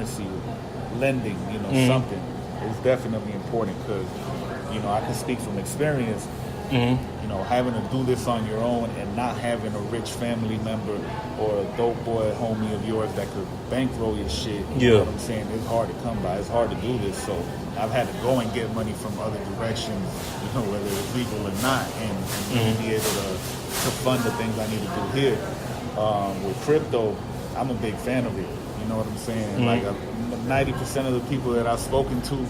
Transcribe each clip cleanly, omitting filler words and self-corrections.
cryptocurrency, lending, something is definitely important because, I can speak from experience. Having to do this on your own and not having a rich family member or a dope boy homie of yours that could bankroll your shit. You know what I'm saying? It's hard to come by. It's hard to do this. So I've had to go and get money from other directions, whether it's legal or not, and be able to fund the things I need to do here. With crypto, I'm a big fan of it. You know what I'm saying? Like 90% of the people that I've spoken to,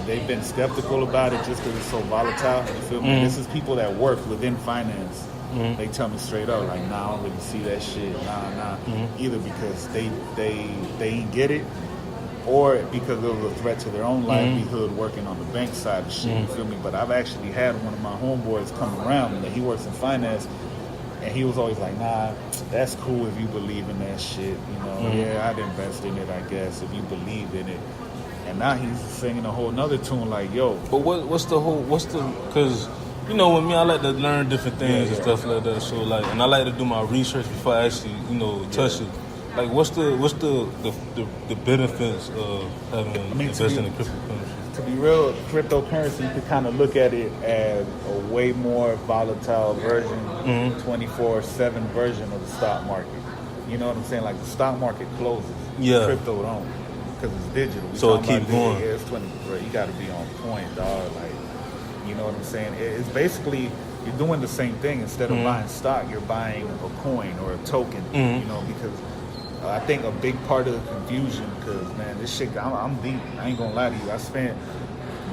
they've been skeptical about it just because it's so volatile. You feel me? This is people that work within finance. They tell me straight up, like, nah, I don't really see that shit. Nah. Either because they ain't get it, or because it was a threat to their own livelihood working on the bank side of shit. You feel me? But I've actually had one of my homeboys come around, and he works in finance, and he was always like, nah, that's cool if you believe in that shit. Yeah, I'd invest in it, I guess, if you believe in it. And now he's singing a whole nother tune like, yo. But because, with me, I like to learn different things and stuff like that. So, like, and I like to do my research before I actually, touch it. Like, what's the benefits of having investing in cryptocurrency? To be real, cryptocurrency, you could kind of look at it as a way more volatile version, 24/7 version of the stock market. You know what I'm saying? Like, the stock market closes. Crypto don't. Because it's digital. So it keep going. Yeah, it's 24. You got to be on point, dog. Like, you know what I'm saying? It's basically, you're doing the same thing. Instead of buying stock, you're buying a coin or a token. Because I think a big part of the confusion, because, man, this shit, I'm deep. I ain't going to lie to you. I spent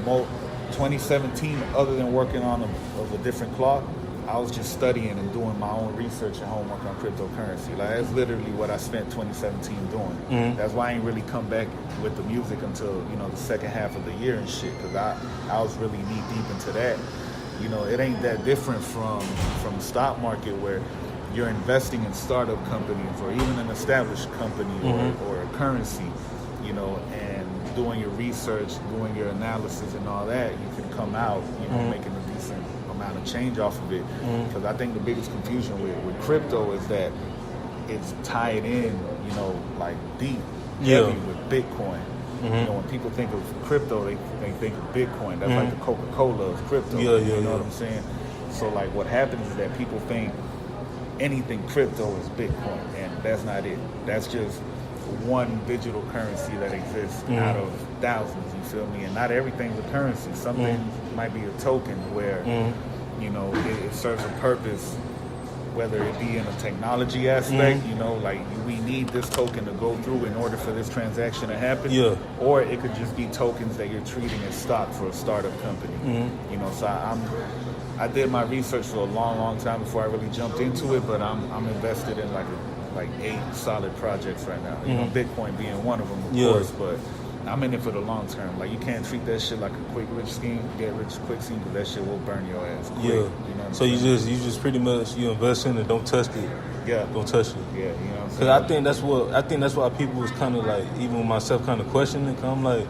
2017, other than working on a different clock, I was just studying and doing my own research and homework on cryptocurrency. Like, that's literally what I spent 2017 doing. That's why I ain't really come back with the music until, the second half of the year and shit, because I was really knee deep into that. It ain't that different from the stock market where you're investing in startup companies or even an established company or a currency, and doing your research, doing your analysis and all that, you can come out, making a decent amount of change off of it. Because I think the biggest confusion with crypto is that it's tied in, like deep, heavy with Bitcoin. When people think of crypto, they think of Bitcoin. That's like the Coca-Cola of crypto. You know what I'm saying? So like what happens is that people think anything crypto is Bitcoin, and that's not it. That's just one digital currency that exists out of thousands, you feel me? And not everything's a currency. Some things might be a token where, it serves a purpose, whether it be in a technology aspect, like we need this token to go through in order for this transaction to happen. Or it could just be tokens that you're treating as stock for a startup company. So I did my research for a long time before I really jumped into it, but I'm invested in like 8 solid projects right now. Bitcoin being one of them, of course, but I'm in it for the long term. Like, you can't treat that shit like a quick rich scheme, get rich quick scheme, because that shit will burn your ass quick. So you just pretty much invest in it, don't touch it. Don't touch it. Because I think that's why people was kind of like, even myself, kind of questioning. Cause I'm like,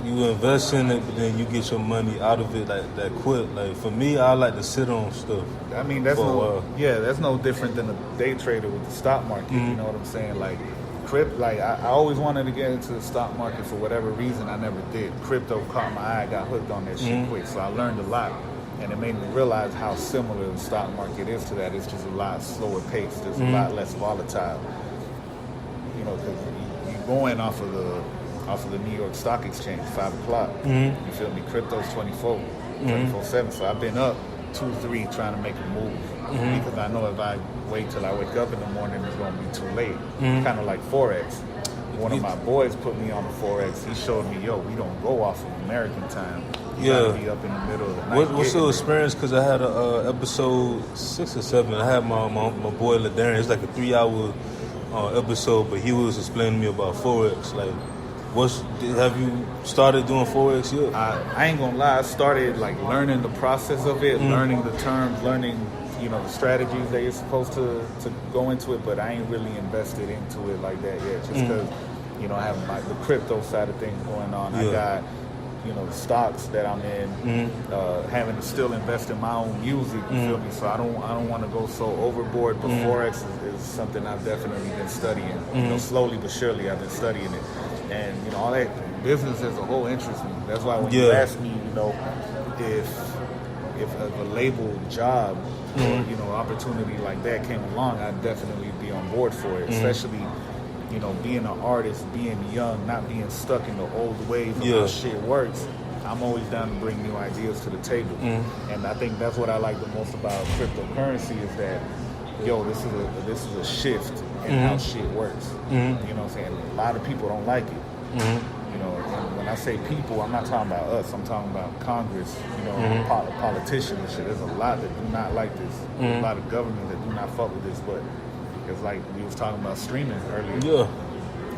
you invest in it, but then you get your money out of it like that quick. Like, for me, I like to sit on stuff. I mean, that's no different than a day trader with the stock market. You know what I'm saying? Like, I always wanted to get into the stock market for whatever reason. I never did. Crypto caught my eye. I got hooked on that shit quick. So I learned a lot, and it made me realize how similar the stock market is to that. It's just a lot slower paced. It's a lot less volatile. Because you're going off of the New York Stock Exchange, 5 o'clock. You feel me? Crypto's 24/7. So I've been up 2-3 trying to make a move. Because I know if I wait till I wake up in the morning, it's going to be too late. Kind of like Forex. One of my boys put me on the Forex. He showed me, we don't go off of American time. You gotta be up in the middle of the night. What's your experience? Because I had a episode 6 or 7. I had my boy LaDarian. It's like a 3-hour episode, but he was explaining to me about Forex. Like, have you started doing Forex yet? I ain't gonna lie. I started like learning the process of it, learning the terms, learning the strategies that you're supposed to go into it, but I ain't really invested into it like that yet. Just because I have the crypto side of things going on. I got stocks that I'm in, having to still invest in my own music. You feel me? So I don't want to go so overboard. But Forex is something I've definitely been studying. Slowly but surely I've been studying it, and all that business as a whole interests me. That's why when you ask me, if a label job or opportunity like that came along, I'd definitely be on board for it. Especially being an artist, being young, not being stuck in the old ways of how shit works. I'm always down to bring new ideas to the table. And I think that's what I like the most about cryptocurrency is that, this is a shift in how shit works. You know what I'm saying? A lot of people don't like it. And when I say people, I'm not talking about us. I'm talking about Congress, politicians and shit. There's a lot that do not like this. A lot of government that do not fuck with this, but it's like we was talking about streaming earlier.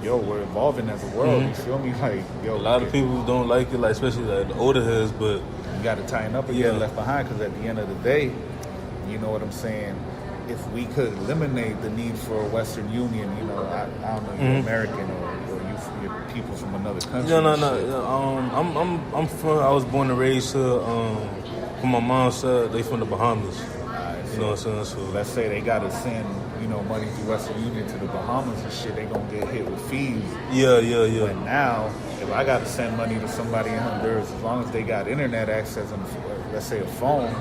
We're evolving as a world. You feel me? Like, a lot of people don't like it, like especially like the older heads, but you got to tighten up and get left behind, because at the end of the day, you know what I'm saying? If we could eliminate the need for a Western Union, I don't know, you're American or you're people from another country. No. I'm from. I was born and raised from my mom's side. They from the Bahamas. You know what I'm saying? So let's say they gotta send money through Western Union to the Bahamas and shit. They gonna get hit with fees. Yeah. But now, if I gotta send money to somebody in Honduras, as long as they got internet access and let's say a phone,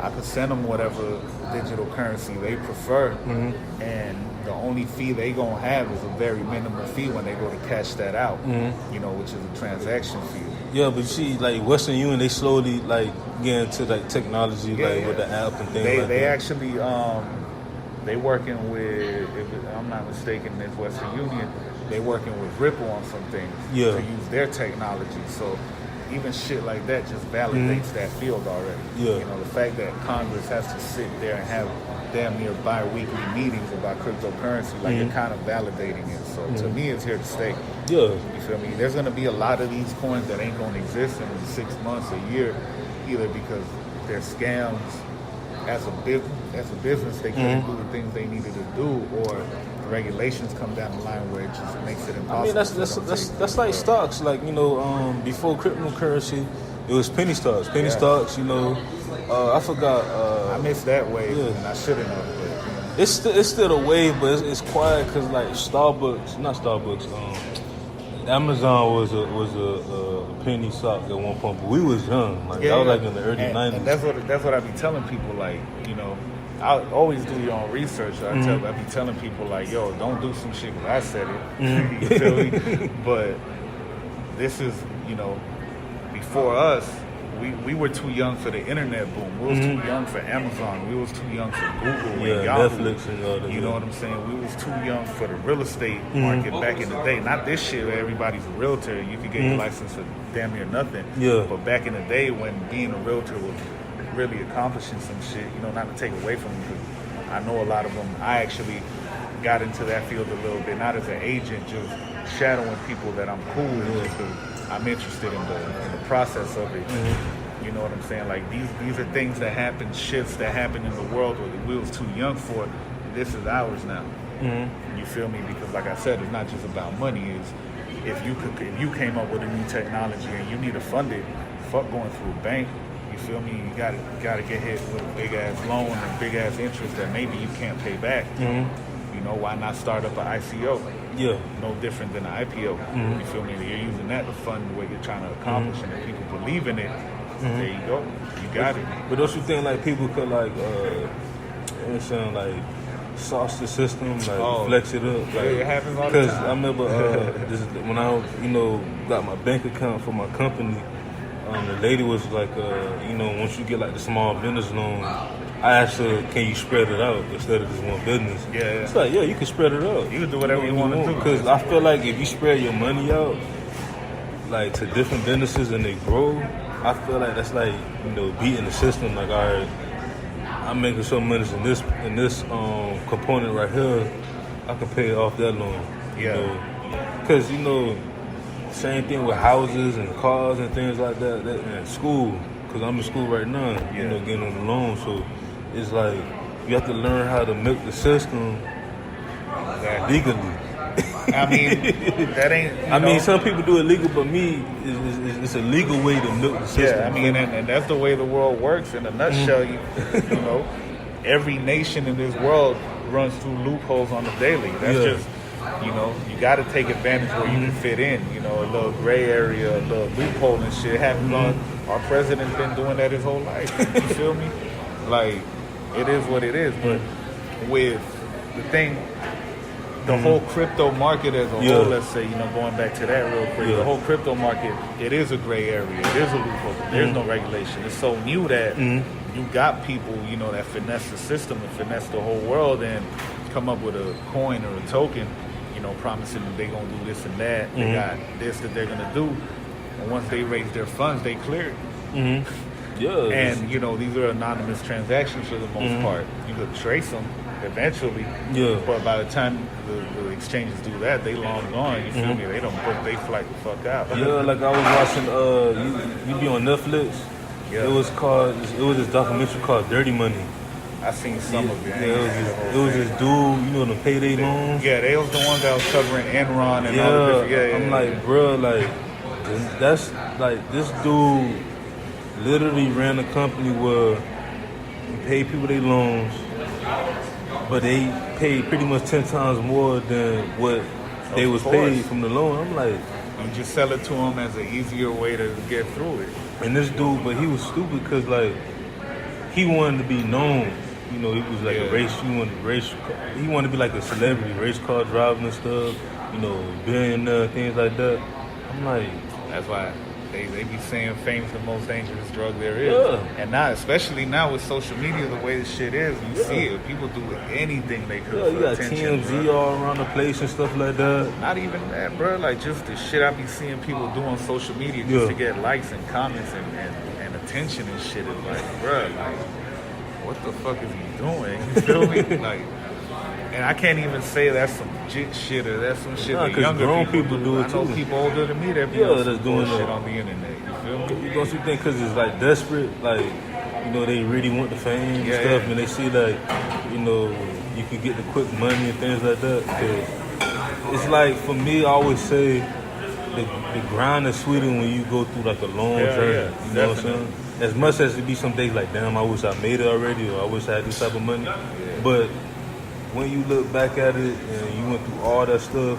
I could send them whatever digital currency they prefer, and the only fee they gonna have is a very minimal fee when they go to cash that out, which is a transaction fee. Yeah, but you see, like Western Union, they slowly like get into like technology, with the app and things like that. They actually, they working with, if I'm not mistaken, it's Western Union. They working with Ripple on some things to use their technology. So even shit like that just validates that field already. The fact that Congress has to sit there and have damn near bi-weekly meetings about cryptocurrency, like you're kind of validating it. So to me, it's here to stay. You feel me? There's going to be a lot of these coins that ain't going to exist in 6 months, a year, either because they're scams. As a business, they couldn't do the things they needed to do, or regulations come down the line where it just makes it impossible. I mean, that's like stocks. Like before cryptocurrency, it was penny stocks. Stocks. I forgot. I missed that wave, and I shouldn't have. It's still a wave, but it's quiet because like not Starbucks. Amazon was a penny stock at one point, but we was young. Like that was like in the early 90s. And that's what I be telling people. Like I always do your own research. I be telling people like, yo, don't do some shit because I said it. You feel me? But this is before us. We were too young for the internet boom. We was too young for Amazon. We was too young for Google and Yahoo. Netflix and all that. You know what I'm saying? We was too young for the real estate market back in the day. Not this shit where everybody's a realtor. You could get your license for damn near nothing. But back in the day when being a realtor was really accomplishing some shit, not to take away from them, because I know a lot of them. I actually got into that field a little bit, not as an agent, just shadowing people that I'm cool with, just because I'm interested in the process of it. You know what I'm saying? Like these are things that happen, shifts that happen in the world where we was too young for. This is ours now. You feel me? Because like I said, it's not just about money. It's if you came up with a new technology and you need to fund it, fuck going through a bank. You feel me? You gotta get hit with a big ass loan and big ass interest that maybe you can't pay back. Why not start up an ICO? No different than an IPO. You feel me? You're using that to fund what you're trying to accomplish, and if people believe in it, there you go. You got it. But don't you think like people could like, sauce the system, like flex it up? Like, it happens all the time. Because I remember when I got my bank account for my company, the lady was like, once you get like the small business loan, I asked her, can you spread it out instead of just one business? It's like, you can spread it out. You can do whatever you want to do. Because I feel like if you spread your money out, like to different businesses and they grow, I feel like that's like, beating the system. Like, all right, I'm making so much in this component right here, I can pay off that loan. Because, same thing with houses and cars and things like that and school. Because I'm in school right now, getting on the loan. So it's like you have to learn how to milk the system legally. I mean, that ain't. I mean, some people do it legal, but me, it's a legal way to milk the system. Yeah, I mean, and that's the way the world works. In a nutshell, you know, every nation in this world runs through loopholes on the daily. That's just, you know, you got to take advantage where you can fit in. You know, a little gray area, a little loophole and shit. Our president's been doing that his whole life. You feel me? Like, it is what it is. But with the thing, the whole crypto market as a whole, let's say, you know, going back to that real quick, the whole crypto market, it is a gray area. It is a loophole. There's no regulation. It's so new that you got people, you know, that finesse the system and finesse the whole world and come up with a coin or a token, you know, promising that they're going to do this and that. They got this that they're going to do. And once they raise their funds, they clear it. And, you know, these are anonymous transactions for the most part. You could trace them eventually. But by the time the exchanges do that, they long gone. You feel me? They don't book they flight the fuck out. Like I was watching, you be on Netflix. It was this documentary called Dirty Money. I seen some of it. It was this dude, you know, the payday loans. Yeah, they was the ones that was covering Enron and all the different. I'm like, bro, like, that's like this dude literally ran a company where he paid people their loans, but they paid pretty much 10 times more than what they was paid from the loan. I'm like, you just sell it to them as an easier way to get through it. And this dude, but he was stupid because like he wanted to be known. You know, he was like a race. He wanted to be like a celebrity, race car driving and stuff. You know, billionaire, things like that. I'm like, that's why they be saying fame's the most dangerous drug there is. And now, especially now with social media, the way this shit is, you see it. People do anything they could you for got attention. TMZ all around the place and stuff like that. Not even that, bro. Like just the shit I be seeing people do on social media just to get likes and comments and attention and shit is like, bro, like, what the fuck is he doing? You feel me? Like, and I can't even say that's some jit shit or that's some shit that younger grown people do it too. I know people older than me that be that's doing shit on the internet. You feel me? Don't you think because it's like desperate, like, you know, they really want the fame and stuff, and they see like, you know, you can get the quick money and things like that. Cause it's like, for me, I always say the grind is sweeter when you go through like a long journey. You know what I'm saying? As much as it be some days like, damn, I wish I made it already, or I wish I had this type of money. But when you look back at it and you went through all that stuff,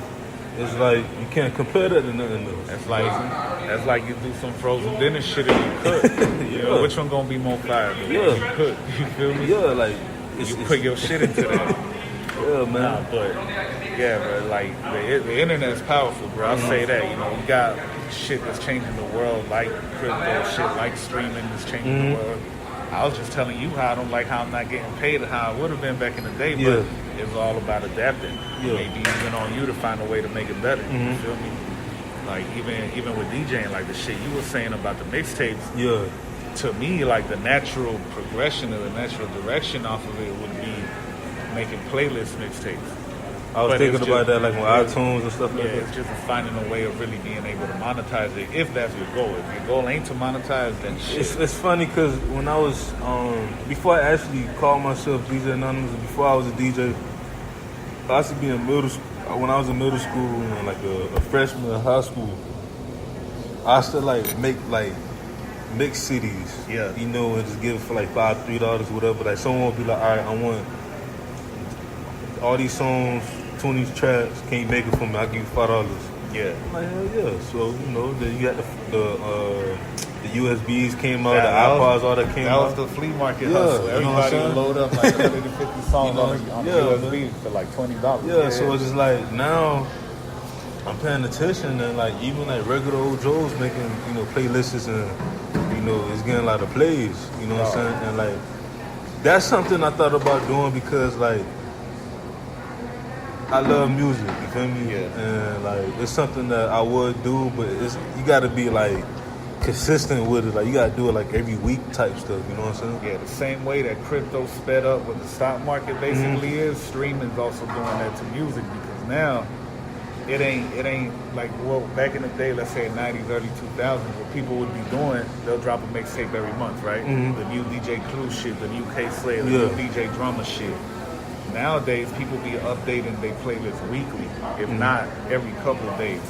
it's like you can't compare that to nothing else. That's like you do some frozen dinner shit and you cook. You know, which one gonna be more fire? You cook. You feel me? Like you put your shit into that. Man. Nah, but bro, like the internet is powerful, bro. I'll say that. You know, we got shit that's changing the world, like crypto shit, like streaming is changing the world. I was just telling you how I don't like how I'm not getting paid or how I would have been back in the day, but it's all about adapting. Maybe even on you to find a way to make it better. You feel me? Like even with DJing, like the shit you were saying about the mixtapes. To me, like the natural progression or the natural direction off of it would be making playlist mixtapes. I was thinking about that, like on iTunes and stuff like that. It's just finding a way of really being able to monetize it, if that's your goal. If your goal ain't to monetize, then shit. It's funny because when I was, before I actually called myself DJ Anonymous, before I was a DJ, I used to be in middle school. When I was in middle school, and like a freshman in high school, I used to like make like mix CDs. You know, and just give it for like $5, $3, whatever. Like someone would be like, all right, I want all these songs, 20 tracks, can you make it for me? I'll give you $5. I'm like, hell yeah. So, you know, then you got the USBs came out, the iPods, all that came out. That was the flea market hustle. Everybody would load up like 150 songs on the USB for like $20. So it's just like, now I'm paying attention and like even like regular old Joe's making, you know, playlists and, you know, it's getting a lot of plays, you know what I'm saying? And like, that's something I thought about doing because like, I love music, you feel me? And like it's something that I would do, but you gotta be like consistent with it. Like you gotta do it like every week type stuff, you know what I'm saying? The same way that crypto sped up with the stock market basically is, streaming's also doing that to music because now it ain't like, well, back in the day, let's say 90s, early 2000s, what people would be doing, they'll drop a mixtape every month, right? The new DJ Clue shit, the new K Slay, the new DJ Drama shit. nowadays people be updating their playlist weekly, if not every couple of days.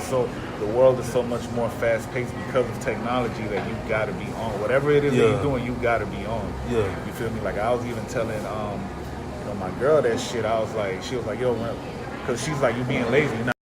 So the world is so much more fast paced because of technology that you gotta be on. Whatever it is that you're doing, you gotta be on. You feel me? Like I was even telling my girl that shit. I was like, she was like, yo, because she's like, you being lazy. You're not